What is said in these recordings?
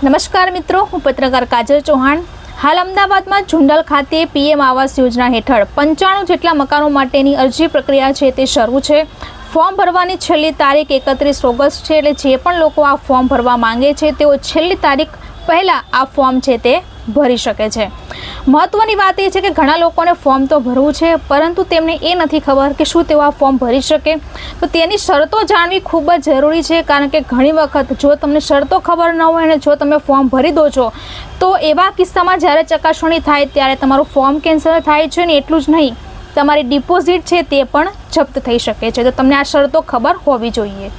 નમસ્કાર મિત્રો, હું પત્રકાર કાજલ ચૌહાણ. હાલ અમદાવાદમાં ઝુંડલ ખાતે પીએમ આવાસ યોજના હેઠળ 95 જેટલા મકાનો માટેની અરજી પ્રક્રિયા છે તે શરૂ છે. ફોર્મ ભરવાની છેલ્લી તારીખ 31 ઓગસ્ટ છે. એટલે જે પણ લોકો આ ફોર્મ ભરવા માંગે છે તેઓ છેલ્લી તારીખ પહેલાં આ ફોર્મ છે તે ભરી શકે છે. મહત્વની વાત એ છે કે ઘણા લોકોને ફોર્મ તો ભરવું છે, પરંતુ તેમને એ નથી ખબર કે શું તેઓ આ ફોર્મ ભરી શકે. તો તેની શરતો જાણવી ખૂબ જ જરૂરી છે, કારણ કે ઘણી વખત જો તમને શરતો ખબર ન હોય અને જો તમે ફોર્મ ભરી દો છો તો એવા કિસ્સામાં જ્યારે ચકાસણી થાય ત્યારે તમારું ફોર્મ કેન્સલ થાય છે. ને એટલું જ નહીં, તમારી ડિપોઝિટ છે તે પણ જપ્ત થઈ શકે છે. તો તમને આ શરતો ખબર હોવી જોઈએ.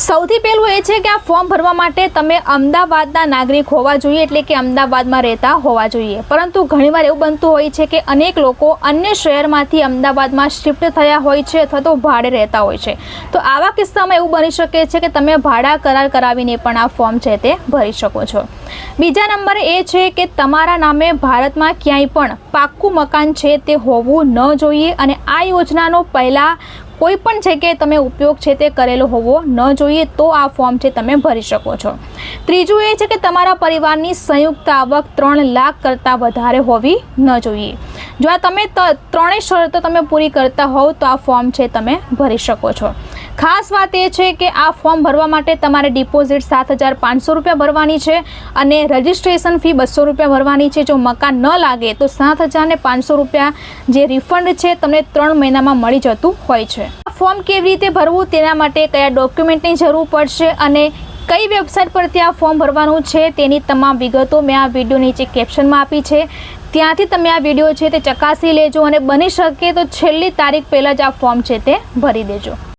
સૌથી પહેલું એ છે કે આ ફોર્મ ભરવા માટે તમે અમદાવાદના નાગરિક હોવા જોઈએ, એટલે કે અમદાવાદમાં રહેતા હોવા જોઈએ. પરંતુ ઘણીવાર એવું બનતું હોય છે કે અનેક લોકો અન્ય શહેરમાંથી અમદાવાદમાં શિફ્ટ થયા હોય છે અથવા તો ભાડે રહેતા હોય છે. તો આવા કિસ્સામાં એવું બની શકે છે કે તમે ભાડા કરાર કરાવીને પણ આ ફોર્મ છે તે ભરી શકો છો. બીજા નંબરે એ છે કે તમારા નામે ભારતમાં ક્યાંય પણ પાક્કું મકાન છે તે હોવું ન જોઈએ, અને આ યોજનાનો પહેલાં કોઈ પણ જગ્યાએ તમે ઉપયોગ છે તે કરેલો હોવો ન જોઈએ, તો આ ફોર્મ છે તમે ભરી શકો છો. ત્રીજું એ છે કે તમારા પરિવારની સંયુક્ત આવક 3 લાખ કરતાં વધારે હોવી ન જોઈએ. જો આ તમે ત્રણેય શરતો તમે પૂરી કરતા હોવ તો આ ફોર્મ છે તમે ભરી શકો છો. ખાસ વાત એ છે કે આ ફોર્મ ભરવા માટે તમારે ડિપોઝિટ 7,500 રૂપિયા ભરવાની છે અને રજિસ્ટ્રેશન ફી 200 રૂપિયા ભરવાની છે. જો મકાન ન લાગે તો 7,500 રૂપિયા જે રિફંડ છે તમને 3 મહિનામાં મળી જતું હોય છે. આ ફોર્મ કેવી રીતે ભરવું, તેના માટે કયા ડોક્યુમેન્ટની જરૂર પડશે અને કઈ વેબસાઇટ પરથી આ ફોર્મ ભરવાનું છે તેની તમામ વિગતો મેં આ વિડીયો નીચે કેપ્શનમાં આપી છે. ત્યાંથી તમે આ વિડીયો છે તે ચકાસી લેજો અને બની શકે તો છેલ્લી તારીખ પહેલાં જ આ ફોર્મ છે તે ભરી દેજો.